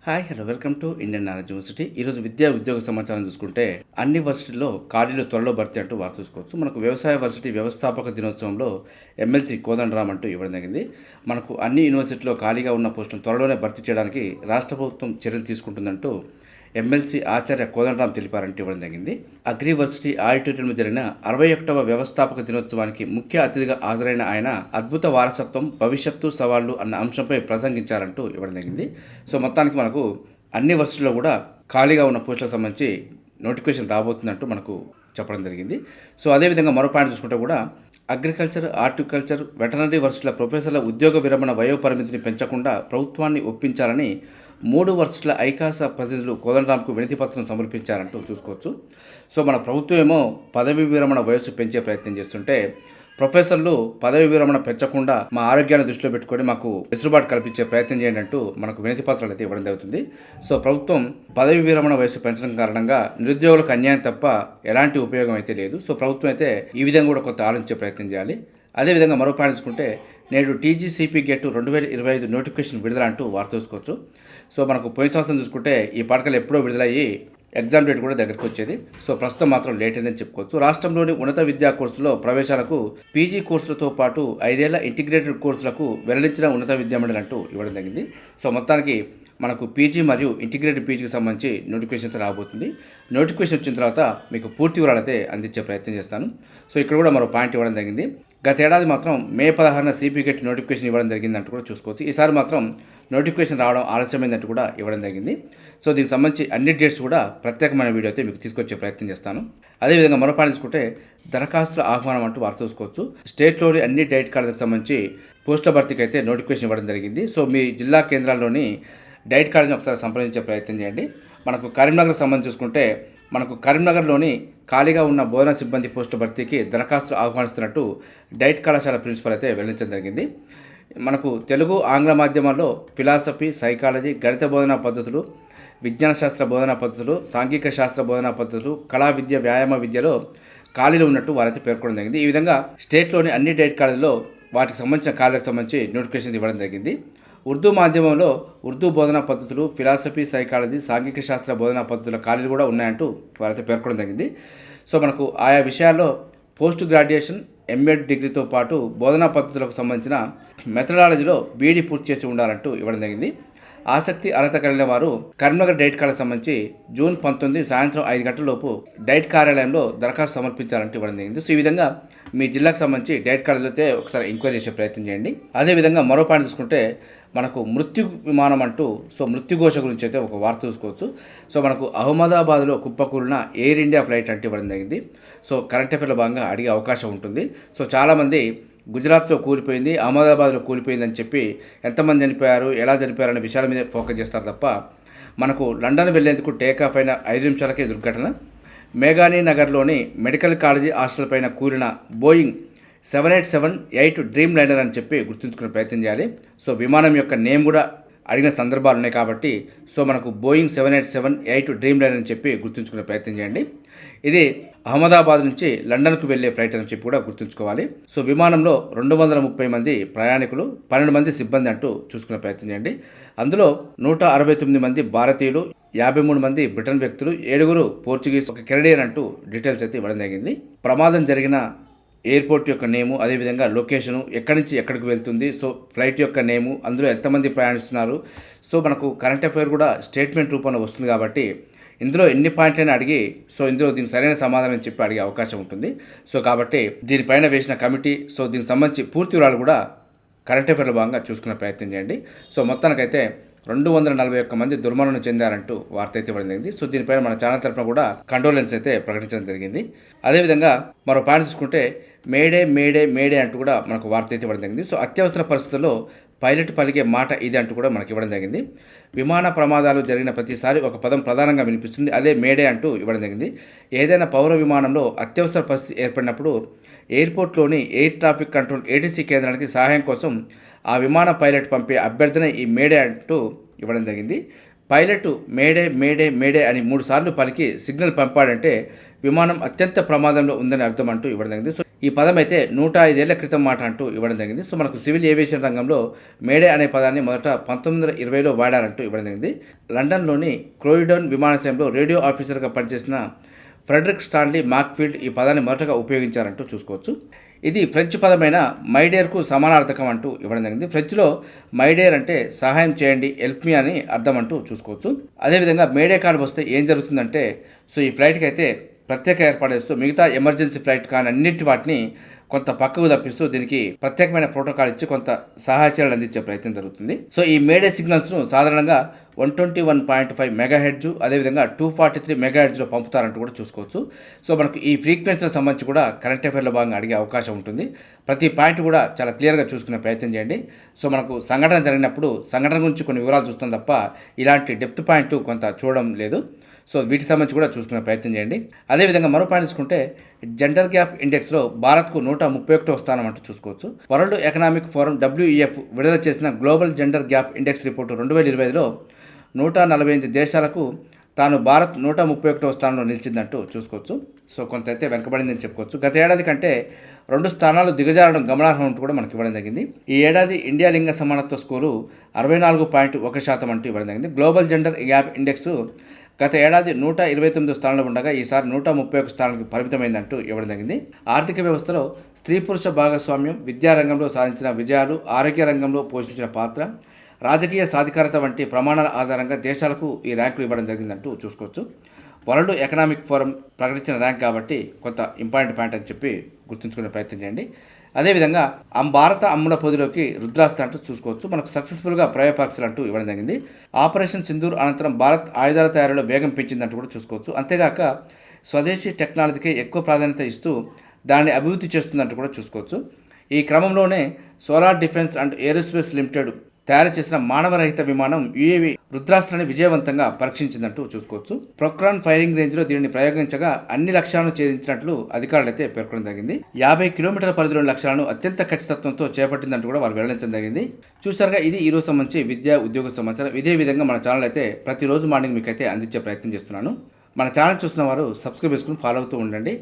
Hello welcome to Indian knowledge university. ఈరోజు విద్యా ఉద్యోగ సమాచారం చూసుకుంటే అన్ని వర్సిటీల్లో ఖాళీలు త్వరలో భర్తీ అంటూ వార్త చూసుకోవచ్చు. మనకు వ్యవసాయ వర్సిటీ వ్యవస్థాపక దినోత్సవంలో ఎమ్మెల్సీ కోదండరామ్ అంటూ ఇవ్వడం జరిగింది. మనకు అన్ని యూనివర్సిటీలో ఖాళీగా ఉన్న పోస్టులను త్వరలోనే భర్తీ చేయడానికి రాష్ట్ర ప్రభుత్వం చర్యలు తీసుకుంటుందంటూ ఎమ్మెల్సీ ఆచార్య కోదండరామ్ తెలిపారంటూ ఇవ్వడం జరిగింది. అగ్రివర్సిటీ ఆడిటోరియంలో జరిగిన 61వ వ్యవస్థాపక దినోత్సవానికి ముఖ్య అతిథిగా హాజరైన ఆయన అద్భుత వారసత్వం, భవిష్యత్తు సవాళ్లు అన్న అంశంపై ప్రసంగించారంటూ ఇవ్వడం జరిగింది. సో మొత్తానికి మనకు అన్ని వర్సిటీల్లో కూడా ఖాళీగా ఉన్న పోస్టులకు సంబంధించి నోటిఫికేషన్ రాబోతుందంటూ మనకు చెప్పడం జరిగింది. సో అదేవిధంగా మరో పాయింట్ చూసుకుంటే కూడా అగ్రికల్చర్, హార్టికల్చర్, వెటనరీ వర్సిటీల ప్రొఫెసర్ల ఉద్యోగ విరమణ వయోపరిమితిని పెంచకుండా ప్రభుత్వాన్ని ఒప్పించాలని 3 వర్సిటీల ఐకాస ప్రతినిధులు కోదండరామ్కు వినతిపత్రం సమర్పించారంటూ చూసుకోవచ్చు. సో మన ప్రభుత్వం ఏమో పదవి విరమణ వయస్సు పెంచే ప్రయత్నం చేస్తుంటే ప్రొఫెసర్లు పదవి విరమణ పెంచకుండా మా ఆరోగ్యాన్ని దృష్టిలో పెట్టుకొని మాకు వెసులుబాటు కల్పించే ప్రయత్నం చేయండి అంటూ మనకు వినతి పత్రాలు అయితే ఇవ్వడం జరుగుతుంది. సో ప్రభుత్వం పదవి విరమణ వయసు పెంచడం కారణంగా నిరుద్యోగులకు అన్యాయం తప్ప ఎలాంటి ఉపయోగం అయితే లేదు. సో ప్రభుత్వం అయితే ఈ విధంగా కూడా కొంత ఆలోచించే ప్రయత్నం చేయాలి. అదేవిధంగా మరో పాయింట్ చూసుకుంటే నేడు టీజీసీపీ గెట్ 2025 నోటిఫికేషన్ విడుదల అంటూ వార్త చూసుకోవచ్చు. సో మనకు పోయిన సంవత్సరం చూసుకుంటే ఈ పాఠకాలు ఎప్పుడో విడుదలయ్యి ఎగ్జామ్ డేట్ కూడా దగ్గరికి వచ్చేది. సో ప్రస్తుతం మాత్రం లేట్ అయిందని చెప్పుకోవచ్చు. రాష్ట్రంలోని ఉన్నత విద్యా కోర్సులో ప్రవేశాలకు పీజీ కోర్సులతో పాటు 5 ఏళ్ల ఇంటిగ్రేటెడ్ కోర్సులకు వెల్లడించిన ఉన్నత విద్యామండలి అంటూ ఇవ్వడం జరిగింది. సో మొత్తానికి మనకు పీజీ మరియు ఇంటిగ్రేటెడ్ పీజీకి సంబంధించి నోటిఫికేషన్ రాబోతుంది. నోటిఫికేషన్ వచ్చిన తర్వాత మీకు పూర్తి వివరాలు అయితే అందించే ప్రయత్నం చేస్తాను. సో ఇక్కడ కూడా మరో పాయింట్ ఇవ్వడం జరిగింది. గత ఏడాది మాత్రం మే 16న సిపి గెట్ నోటిఫికేషన్ ఇవ్వడం జరిగిందంటూ కూడా చూసుకోవచ్చు. ఈసారి మాత్రం నోటిఫికేషన్ రావడం ఆలస్యమైందంటూ కూడా ఇవ్వడం జరిగింది. సో దీనికి సంబంధించి అన్ని డేట్స్ కూడా ప్రత్యేకమైన వీడియో అయితే మీకు తీసుకొచ్చే ప్రయత్నం చేస్తాను. అదేవిధంగా మరో పాయింట్ తీసుకుంటే దరఖాస్తుల ఆహ్వానం అంటూ వార్త చూసుకోవచ్చు. స్టేట్లోని అన్ని డైట్ కాలేజీలకు సంబంధించి పోస్టుల భర్తీకి అయితే నోటిఫికేషన్ ఇవ్వడం జరిగింది. సో మీ జిల్లా కేంద్రాల్లోని డైట్ కాలేజీని ఒకసారి సంప్రదించే ప్రయత్నం చేయండి. మనకు కరీంనగర్కి సంబంధించి చూసుకుంటే మనకు కరీంనగర్లోని ఖాళీగా ఉన్న బోధనా సిబ్బంది పోస్టు భర్తీకి దరఖాస్తు ఆహ్వానిస్తున్నట్టు డైట్ కళాశాల ప్రిన్సిపల్ అయితే వెల్లడించడం జరిగింది. మనకు తెలుగు, ఆంగ్ల మాధ్యమాల్లో ఫిలాసఫీ, సైకాలజీ, గణిత బోధనా పద్ధతులు, విజ్ఞాన శాస్త్ర బోధనా పద్ధతులు, సాంఘిక శాస్త్ర బోధనా పద్ధతులు, కళా విద్య, వ్యాయామ విద్యలో ఖాళీలు ఉన్నట్టు వారైతే పేర్కొనడం జరిగింది. ఈ విధంగా స్టేట్లోని అన్ని డైట్ కాలేజీలో వాటికి సంబంధించిన ఖాళీలకు సంబంధించి నోటిఫికేషన్ ఇవ్వడం జరిగింది. ఉర్దూ మాధ్యమంలో ఉర్దూ బోధనా పద్ధతులు, ఫిలాసఫీ, సైకాలజీ, సాంఘిక శాస్త్ర బోధనా పద్ధతుల ఖాళీలు కూడా ఉన్నాయంటూ వారైతే పేర్కొనడం జరిగింది. సో మనకు ఆయా విషయాల్లో పోస్ట్ గ్రాడ్యుయేషన్, ఎంఎడ్ డిగ్రీతో పాటు బోధనా పద్ధతులకు సంబంధించిన మెథడాలజీలో బీఈడీ పూర్తి చేసి ఉండాలంటూ ఇవ్వడం జరిగింది. ఆసక్తి, అర్హత కలిగిన వారు కరీంనగర్ డైట్ కాలేజీకి సంబంధించి జూన్ 19 సాయంత్రం 5 గంటలలోపు డైట్ కార్యాలయంలో దరఖాస్తు సమర్పించాలంటూ ఇవ్వడం జరిగింది. సో ఈ విధంగా మీ జిల్లాకు సంబంధించి డైట్ కాలేజీలో అయితే ఒకసారి ఎంక్వైరీ చేసే ప్రయత్నం చేయండి. అదేవిధంగా మరో పాయింట్ చూసుకుంటే మనకు మృత్యు విమానం అంటూ మృత్యుఘోష గురించి అయితే ఒక వార్త చూసుకోవచ్చు. సో మనకు అహ్మదాబాద్లో కుప్పకూలిన ఎయిర్ ఇండియా ఫ్లైట్ అంటే ఇవ్వడం జరిగింది. సో కరెంట్ అఫేర్లో భాగంగా అడిగే అవకాశం ఉంటుంది. సో చాలామంది గుజరాత్లో కూలిపోయింది, అహ్మదాబాద్లో కూలిపోయిందని చెప్పి ఎంతమంది చనిపోయారు, ఎలా చనిపోయారు అనే విషయాల మీద ఫోకస్ చేస్తారు తప్ప మనకు లండన్ వెళ్లేందుకు టేకాఫ్ అయిన 5 నిమిషాలకే దుర్ఘటన. మేఘానీ నగర్లోని మెడికల్ కాలేజీ హాస్టల్ పైన కూలిన బోయింగ్ 787-8 డ్రీమ్ లైనర్ అని చెప్పి గుర్తుంచుకునే ప్రయత్నం చేయాలి. సో విమానం యొక్క నేమ్ కూడా అడిగిన సందర్భాలు ఉన్నాయి కాబట్టి సో మనకు బోయింగ్ 787-8 డ్రీమ్ లైనర్ అని చెప్పి గుర్తుంచుకునే ప్రయత్నం చేయండి. ఇది అహ్మదాబాద్ నుంచి లండన్కు వెళ్లే ఫ్లైట్ అని చెప్పి కూడా గుర్తుంచుకోవాలి. సో విమానంలో 230 మంది ప్రయాణికులు, 12 మంది సిబ్బంది అంటూ చూసుకునే ప్రయత్నం చేయండి. అందులో 169 మంది భారతీయులు, 53 మంది బ్రిటన్ వ్యక్తులు, 7 పోర్చుగీస్, 1 కెనడియన్ అంటూ డీటెయిల్స్ అయితే ఇవ్వడం జరిగింది. ప్రమాదం జరిగిన ఎయిర్పోర్ట్ యొక్క నేము, అదేవిధంగా లొకేషను, ఎక్కడి నుంచి ఎక్కడికి వెళ్తుంది, సో ఫ్లైట్ యొక్క నేము, అందులో ఎంతమంది ప్రయాణిస్తున్నారు, సో మనకు కరెంట్ అఫైర్ కూడా స్టేట్మెంట్ రూపంలో వస్తుంది కాబట్టి ఇందులో ఎన్ని పాయింట్లైనా అడిగి సో ఇందులో దీనికి సరైన సమాధానం చెప్పి అడిగే అవకాశం ఉంటుంది. సో కాబట్టి దీనిపైన వేసిన కమిటీ సో దీనికి సంబంధించి పూర్తి వివరాలు కూడా కరెంట్ అఫైర్లో భాగంగా చూసుకునే ప్రయత్నం చేయండి. సో మొత్తానికైతే 241 మంది దుర్మరణం చెందారంటూ వార్త అయితే ఇవ్వడం జరిగింది. సో దీనిపైన మన ఛానల్ తరఫున కూడా కండోలెన్స్ అయితే ప్రకటించడం జరిగింది. అదేవిధంగా మరో పాయింట్ చూసుకుంటే మేడే మేడే మేడే అంటూ కూడా మనకు వార్త అయితే ఇవ్వడం జరిగింది. సో అత్యవసర పరిస్థితుల్లో పైలట్ పలికే మాట ఇది అంటూ కూడా మనకి ఇవ్వడం జరిగింది. విమాన ప్రమాదాలు జరిగిన ప్రతిసారి ఒక పదం ప్రధానంగా వినిపిస్తుంది, అదే మేడే అంటూ ఇవ్వడం జరిగింది. ఏదైనా పౌర విమానంలో అత్యవసర పరిస్థితి ఏర్పడినప్పుడు ఎయిర్పోర్ట్లోని ఎయిర్ ట్రాఫిక్ కంట్రోల్ ఏటీసీ కేంద్రానికి సహాయం కోసం ఆ విమాన పైలట్ పంపే అభ్యర్థన ఈ మేడే అంటూ ఇవ్వడం జరిగింది. పైలట్ మేడే మేడే మేడే అని 3 సార్లు పలికి సిగ్నల్ పంపాడంటే విమానం అత్యంత ప్రమాదంలో ఉందని అర్థం అంటూ ఇవ్వడం జరిగింది. సో ఈ పదం అయితే 105 ఏళ్ల క్రితం మాట అంటూ ఇవ్వడం జరిగింది. సో మనకు సివిల్ ఏవియేషన్ రంగంలో మేడే అనే పదాన్ని మొదట 1920లో వాడారంటూ ఇవ్వడం జరిగింది. లండన్లోని క్రోయిడన్ విమానాశ్రయంలో రేడియో ఆఫీసర్గా పనిచేసిన ఫ్రెడరిక్ స్టాన్లీ మాక్ఫీల్డ్ ఈ పదాన్ని మొదటగా ఉపయోగించారంటూ చూసుకోవచ్చు. ఇది ఫ్రెంచ్ పదమైన మైడేర్కు సమానార్థకం అంటూ ఇవ్వడం జరిగింది. ఫ్రెంచ్లో మైడేర్ అంటే సహాయం చేయండి, హెల్ప్ మీ అని అర్థం అంటూ చూసుకోవచ్చు. అదేవిధంగా మేడే కాల్ వస్తే ఏం జరుగుతుందంటే, సో ఈ ఫ్లైట్కి అయితే ప్రత్యేక ఏర్పాటు చేస్తూ మిగతా ఎమర్జెన్సీ ఫ్లైట్ కానీ అన్నిటి వాటిని కొంత పక్కకు తప్పిస్తూ దీనికి ప్రత్యేకమైన ప్రోటోకాల్ ఇచ్చి కొంత సహాయ చర్యలు అందించే ప్రయత్నం జరుగుతుంది. సో ఈ మేడే సిగ్నల్స్ను సాధారణంగా 121.5 మెగాహెర్ట్జ్ అదేవిధంగా 243 మెగాహెర్ట్జ్లో పంపుతారంటూ కూడా చూసుకోవచ్చు. సో మనకు ఈ ఫ్రీక్వెన్సీలకు సంబంధించి కూడా కరెంట్ అఫైర్లో భాగంగా అడిగే అవకాశం ఉంటుంది. ప్రతి పాయింట్ కూడా చాలా క్లియర్గా చూసుకునే ప్రయత్నం చేయండి. సో మనకు సంఘటన జరిగినప్పుడు సంఘటన గురించి కొన్ని వివరాలు చూస్తాం తప్ప ఇలాంటి డెప్త్ పాయింట్ కొంత చూడడం లేదు. సో వీటికి సంబంధించి కూడా చూసుకునే ప్రయత్నం చేయండి. అదేవిధంగా మరో పాయింట్ చూసుకుంటే జెండర్ గ్యాప్ ఇండెక్స్లో భారత్కు 131వ స్థానం అంటూ చూసుకోవచ్చు. వరల్డ్ ఎకనామిక్ ఫోరం WEF విడుదల చేసిన global gender gap index report 2025లో 148 దేశాలకు తాను భారత్ 131వ స్థానంలో నిలిచిందంటూ చూసుకోవచ్చు. సో కొంత అయితే వెనకబడిందని చెప్పుకోవచ్చు. గత ఏడాది కంటే 2 స్థానాలు దిగజారడం గమనార్హం అంటూ కూడా మనకి ఇవ్వడం జరిగింది. ఈ ఏడాది ఇండియా లింగ సమానత్వ స్కోరు 64.1% అంటూ ఇవ్వడం జరిగింది. గ్లోబల్ జెండర్ గ్యాప్ ఇండెక్స్ గత ఏడాది 129 స్థానంలో ఉండగా ఈసారి 131 స్థానానికి పరిమితమైందంటూ ఇవ్వడం జరిగింది. ఆర్థిక వ్యవస్థలో స్త్రీ పురుష భాగస్వామ్యం, విద్యారంగంలో సాధించిన విజయాలు, ఆరోగ్య రంగంలో పోషించిన పాత్ర, రాజకీయ సాధికారత వంటి ప్రమాణాల ఆధారంగా దేశాలకు ఈ ర్యాంకులు ఇవ్వడం జరిగిందంటూ చూసుకోవచ్చు. వరల్డ్ ఎకనామిక్ ఫోరం ప్రకటించిన ర్యాంక్ కాబట్టి కొంత ఇంపార్టెంట్ పాయింట్ అని చెప్పి గుర్తుంచుకునే ప్రయత్నం చేయండి. అదేవిధంగా భారత అమ్ముల పొదిలోకి రుద్రాస్త్ర అంటూ చూసుకోవచ్చు. మనకు సక్సెస్ఫుల్గా ప్రయోగ పరీక్షలు అంటూ ఇవ్వడం జరిగింది. ఆపరేషన్ సింధూర్ అనంతరం భారత్ ఆయుధాల తయారీలో వేగం పెంచిందంటూ కూడా చూసుకోవచ్చు. అంతేగాక స్వదేశీ టెక్నాలజీకి ఎక్కువ ప్రాధాన్యత ఇస్తూ దాన్ని అభివృద్ధి చేస్తుందంటూ కూడా చూసుకోవచ్చు. ఈ క్రమంలోనే solar defence and aerospace limited తయారు చేసిన మానవరహిత విమానం UAV రుద్రాస్త్రాన్ని విజయవంతంగా పరీక్షించిందంటూ చూసుకోవచ్చు. ప్రొక్రాన్ ఫైరింగ్ రేంజ్లో దీనిని ప్రయోగించగా అన్ని లక్ష్యాలను ఛేదించినట్లు అధికారులు అయితే పేర్కొనడం జరిగింది. 50 కిలోమీటర్ల పరిధిలోని లక్ష్యాలను అత్యంత ఖచ్చితత్వంతో చేపట్టిందంటూ కూడా వారు వెల్లడించడం జరిగింది. చూసారుగా, ఇది ఈరోజు సంబంధించి విద్యా ఉద్యోగ సమాచారం. ఇదే విధంగా మన ఛానల్ అయితే ప్రతిరోజు మార్నింగ్ మీకు అయితే అందించే ప్రయత్నం చేస్తున్నాను. మన ఛానల్ చూస్తున్న వారు సబ్స్క్రైబ్ చేసుకుని ఫాలో అవుతూ ఉండండి.